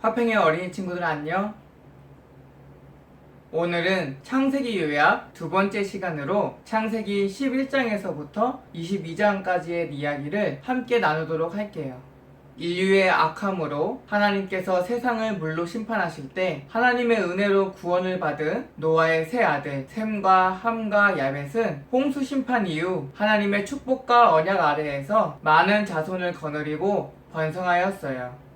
화평의 어린이 친구들 안녕. 오늘은 창세기 요약 두 번째 시간으로 창세기 11장에서부터 22장까지의 이야기를 함께 나누도록 할게요. 인류의 악함으로 하나님께서 세상을 물로 심판하실 때 하나님의 은혜로 구원을 받은 노아의 세 아들 셈과 함과 야벳은 홍수 심판 이후 하나님의 축복과 언약 아래에서 많은 자손을 거느리고 번성하였어요.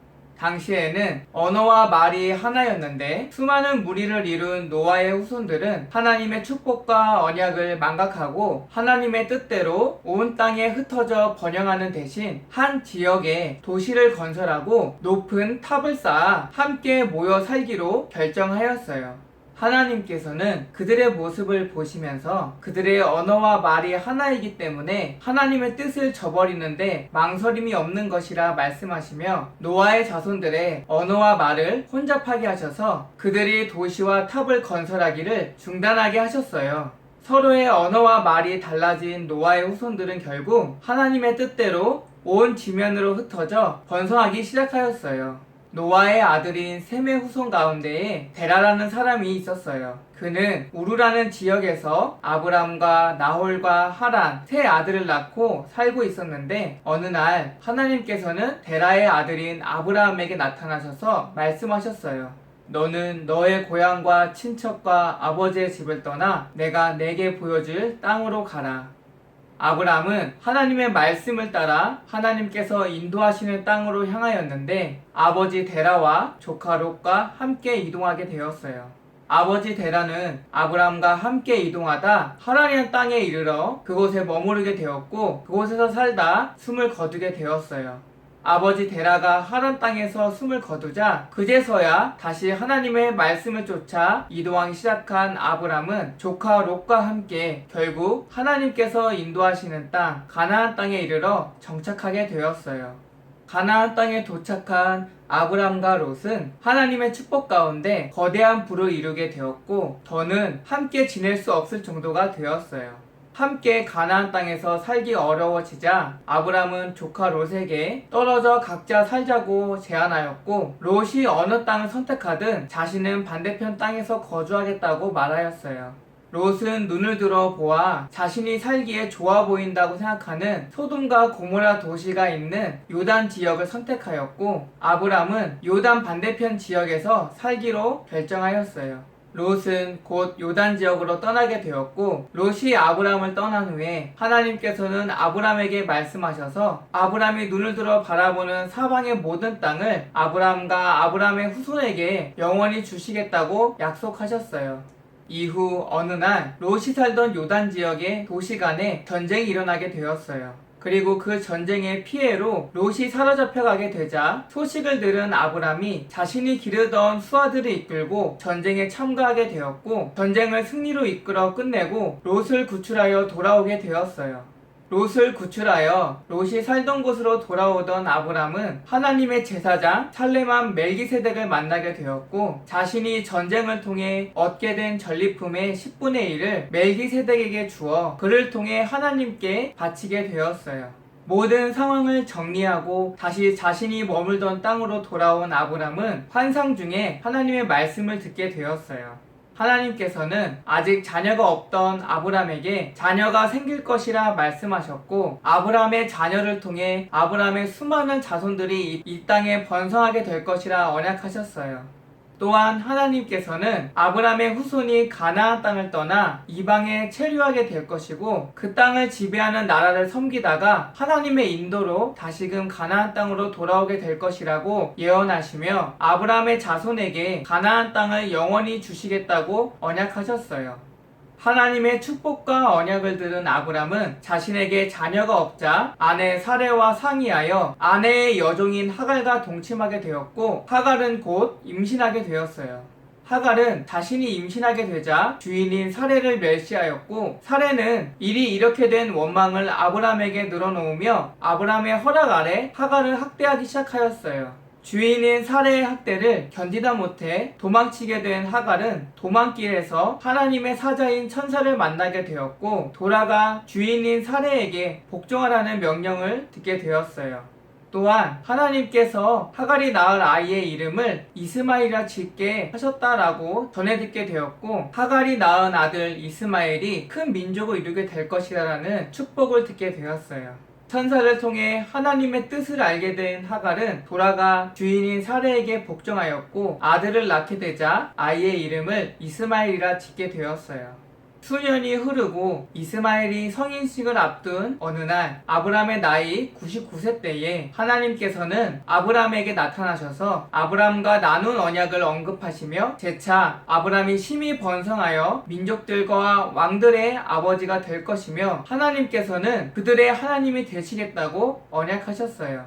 당시에는 언어와 말이 하나였는데 수많은 무리를 이룬 노아의 후손들은 하나님의 축복과 언약을 망각하고 하나님의 뜻대로 온 땅에 흩어져 번영하는 대신 한 지역에 도시를 건설하고 높은 탑을 쌓아 함께 모여 살기로 결정하였어요. 하나님께서는 그들의 모습을 보시면서 그들의 언어와 말이 하나이기 때문에 하나님의 뜻을 저버리는데 망설임이 없는 것이라 말씀하시며 노아의 자손들의 언어와 말을 혼잡하게 하셔서 그들이 도시와 탑을 건설하기를 중단하게 하셨어요. 서로의 언어와 말이 달라진 노아의 후손들은 결국 하나님의 뜻대로 온 지면으로 흩어져 번성하기 시작하였어요. 노아의 아들인 셈의 후손 가운데에 데라라는 사람이 있었어요. 그는 우르라는 지역에서 아브람과 나홀과 하란 세 아들을 낳고 살고 있었는데 어느 날 하나님께서는 데라의 아들인 아브라함에게 나타나셔서 말씀하셨어요. 너는 너의 고향과 친척과 아버지의 집을 떠나 내가 내게 보여줄 땅으로 가라. 아브람은 하나님의 말씀을 따라 하나님께서 인도하시는 땅으로 향하였는데 아버지 데라와 조카 롯과 함께 이동하게 되었어요. 아버지 데라는 아브람과 함께 이동하다 하란이라는 땅에 이르러 그곳에 머무르게 되었고 그곳에서 살다 숨을 거두게 되었어요. 아버지 데라가 하란 땅에서 숨을 거두자 그제서야 다시 하나님의 말씀을 쫓아 이동하기 시작한 아브람은 조카 롯과 함께 결국 하나님께서 인도하시는 땅 가나안 땅에 이르러 정착하게 되었어요. 가나안 땅에 도착한 아브람과 롯은 하나님의 축복 가운데 거대한 부를 이루게 되었고 더는 함께 지낼 수 없을 정도가 되었어요. 함께 가나안 땅에서 살기 어려워지자 아브람은 조카 롯에게 떨어져 각자 살자고 제안하였고 롯이 어느 땅을 선택하든 자신은 반대편 땅에서 거주하겠다고 말하였어요. 롯은 눈을 들어 보아 자신이 살기에 좋아 보인다고 생각하는 소돔과 고모라 도시가 있는 요단 지역을 선택하였고 아브람은 요단 반대편 지역에서 살기로 결정하였어요. 롯은 곧 요단 지역으로 떠나게 되었고 롯이 아브람을 떠난 후에 하나님께서는 아브람에게 말씀하셔서 아브람이 눈을 들어 바라보는 사방의 모든 땅을 아브람과 아브람의 후손에게 영원히 주시겠다고 약속하셨어요. 이후 어느 날 롯이 살던 요단 지역의 도시 간에 전쟁이 일어나게 되었어요. 그리고 그 전쟁의 피해로 롯이 사로잡혀가게 되자 소식을 들은 아브람이 자신이 기르던 수하들을 이끌고 전쟁에 참가하게 되었고 전쟁을 승리로 이끌어 끝내고 롯을 구출하여 돌아오게 되었어요. 롯을 구출하여 롯이 살던 곳으로 돌아오던 아브람은 하나님의 제사장 살레만 멜기세덱을 만나게 되었고 자신이 전쟁을 통해 얻게 된 전리품의 10분의 1을 멜기세덱에게 주어 그를 통해 하나님께 바치게 되었어요. 모든 상황을 정리하고 다시 자신이 머물던 땅으로 돌아온 아브람은 환상 중에 하나님의 말씀을 듣게 되었어요. 하나님께서는 아직 자녀가 없던 아브람에게 자녀가 생길 것이라 말씀하셨고 아브람의 자녀를 통해 아브람의 수많은 자손들이 이 땅에 번성하게 될 것이라 언약하셨어요. 또한 하나님께서는 아브람의 후손이 가나안 땅을 떠나 이방에 체류하게 될 것이고 그 땅을 지배하는 나라를 섬기다가 하나님의 인도로 다시금 가나안 땅으로 돌아오게 될 것이라고 예언하시며 아브람의 자손에게 가나안 땅을 영원히 주시겠다고 언약하셨어요. 하나님의 축복과 언약을 들은 아브람은 자신에게 자녀가 없자 아내 사레와 상의하여 아내의 여종인 하갈과 동침하게 되었고 하갈은 곧 임신하게 되었어요. 하갈은 자신이 임신하게 되자 주인인 사레를 멸시하였고 사레는 일이 이렇게 된 원망을 아브람에게 늘어놓으며 아브람의 허락 아래 하갈을 학대하기 시작하였어요. 주인인 사레의 학대를 견디다 못해 도망치게 된 하갈은 도망길에서 하나님의 사자인 천사를 만나게 되었고 돌아가 주인인 사레에게 복종하라는 명령을 듣게 되었어요. 또한 하나님께서 하갈이 낳을 아이의 이름을 이스마엘이라 짓게 하셨다라고 전해 듣게 되었고, 하갈이 낳은 아들 이스마엘이 큰 민족을 이루게 될 것이라는 축복을 듣게 되었어요. 천사를 통해 하나님의 뜻을 알게 된 하갈은 돌아가 주인인 사레에게 복종하였고, 아들을 낳게 되자 아이의 이름을 이스마엘이라 짓게 되었어요. 수년이 흐르고 이스마엘이 성인식을 앞둔 어느 날, 아브람의 나이 99세 때에 하나님께서는 아브람에게 나타나셔서 아브람과 나눈 언약을 언급하시며 재차 아브람이 심히 번성하여 민족들과 왕들의 아버지가 될 것이며 하나님께서는 그들의 하나님이 되시겠다고 언약하셨어요.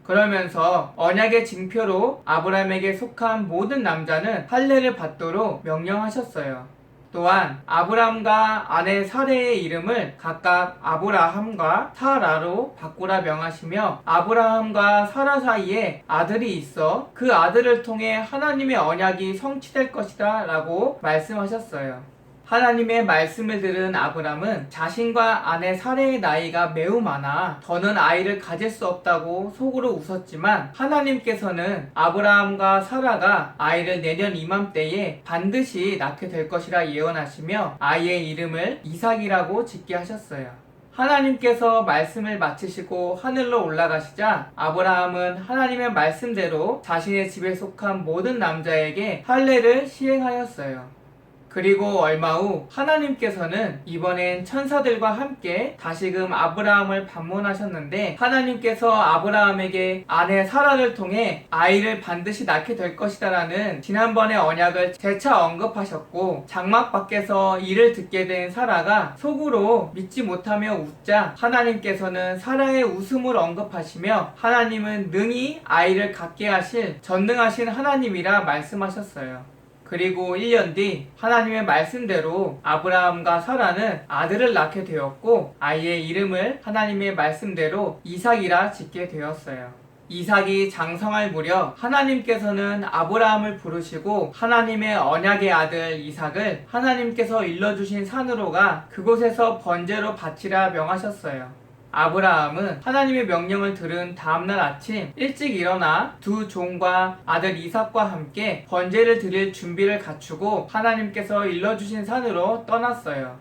그러면서 언약의 징표로 아브람에게 속한 모든 남자는 할례를 받도록 명령하셨어요. 또한 아브람과 아내 사레의 이름을 각각 아브라함과 사라로 바꾸라 명하시며, 아브라함과 사라 사이에 아들이 있어 그 아들을 통해 하나님의 언약이 성취될 것이다 라고 말씀하셨어요. 하나님의 말씀을 들은 아브람은 자신과 아내 사레의 나이가 매우 많아 더는 아이를 가질 수 없다고 속으로 웃었지만, 하나님께서는 아브라함과 사라가 아이를 내년 이맘때에 반드시 낳게 될 것이라 예언하시며 아이의 이름을 이삭이라고 짓게 하셨어요. 하나님께서 말씀을 마치시고 하늘로 올라가시자 아브라함은 하나님의 말씀대로 자신의 집에 속한 모든 남자에게 할례를 시행하였어요. 그리고 얼마 후 하나님께서는 이번엔 천사들과 함께 다시금 아브라함을 방문하셨는데, 하나님께서 아브라함에게 아내 사라를 통해 아이를 반드시 낳게 될 것이다 라는 지난번의 언약을 재차 언급하셨고, 장막 밖에서 이를 듣게 된 사라가 속으로 믿지 못하며 웃자 하나님께서는 사라의 웃음을 언급하시며 하나님은 능히 아이를 갖게 하실 전능하신 하나님이라 말씀하셨어요. 그리고 1년 뒤 하나님의 말씀대로 아브라함과 사라는 아들을 낳게 되었고, 아이의 이름을 하나님의 말씀대로 이삭이라 짓게 되었어요. 이삭이 장성할 무렵 하나님께서는 아브라함을 부르시고 하나님의 언약의 아들 이삭을 하나님께서 일러주신 산으로 가 그곳에서 번제로 바치라 명하셨어요. 아브라함은 하나님의 명령을 들은 다음날 아침 일찍 일어나 두 종과 아들 이삭과 함께 번제를 드릴 준비를 갖추고 하나님께서 일러주신 산으로 떠났어요.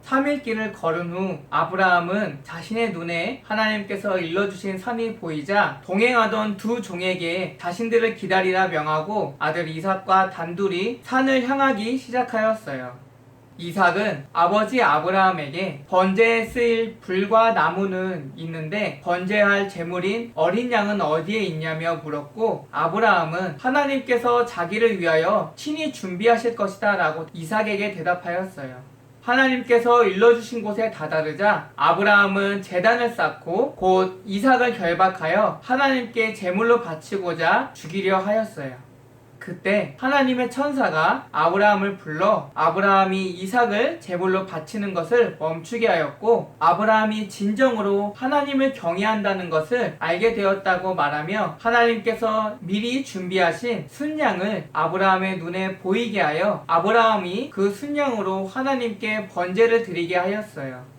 3일 길을 걸은 후 아브라함은 자신의 눈에 하나님께서 일러주신 산이 보이자 동행하던 두 종에게 자신들을 기다리라 명하고 아들 이삭과 단둘이 산을 향하기 시작하였어요. 이삭은 아버지 아브라함에게 번제에 쓰일 불과 나무는 있는데 번제할 제물인 어린 양은 어디에 있냐며 물었고, 아브라함은 하나님께서 자기를 위하여 친히 준비하실 것이다 라고 이삭에게 대답하였어요. 하나님께서 일러주신 곳에 다다르자 아브라함은 제단을 쌓고 곧 이삭을 결박하여 하나님께 제물로 바치고자 죽이려 하였어요. 그때 하나님의 천사가 아브라함을 불러 아브라함이 이삭을 제물로 바치는 것을 멈추게 하였고, 아브라함이 진정으로 하나님을 경외한다는 것을 알게 되었다고 말하며 하나님께서 미리 준비하신 순양을 아브라함의 눈에 보이게 하여 아브라함이 그 순양으로 하나님께 번제를 드리게 하였어요.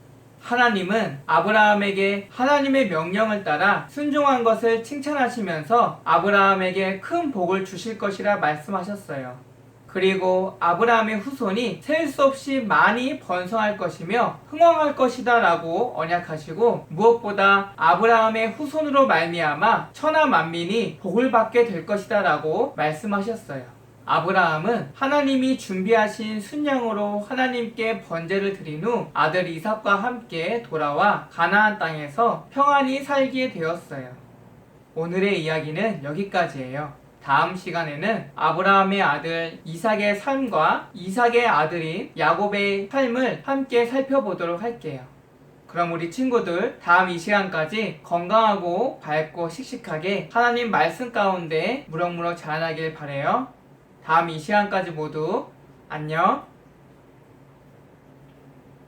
하나님은 아브라함에게 하나님의 명령을 따라 순종한 것을 칭찬하시면서 아브라함에게 큰 복을 주실 것이라 말씀하셨어요. 그리고 아브라함의 후손이 셀 수 없이 많이 번성할 것이며 흥왕할 것이다 라고 언약하시고, 무엇보다 아브라함의 후손으로 말미암아 천하 만민이 복을 받게 될 것이다 라고 말씀하셨어요. 아브라함은 하나님이 준비하신 순양으로 하나님께 번제를 드린 후 아들 이삭과 함께 돌아와 가나안 땅에서 평안히 살게 되었어요. 오늘의 이야기는 여기까지예요. 다음 시간에는 아브라함의 아들 이삭의 삶과 이삭의 아들인 야곱의 삶을 함께 살펴보도록 할게요. 그럼 우리 친구들 다음 이 시간까지 건강하고 밝고 씩씩하게 하나님 말씀 가운데 무럭무럭 자라나길 바라요. 다음 이 시간까지 모두 안녕.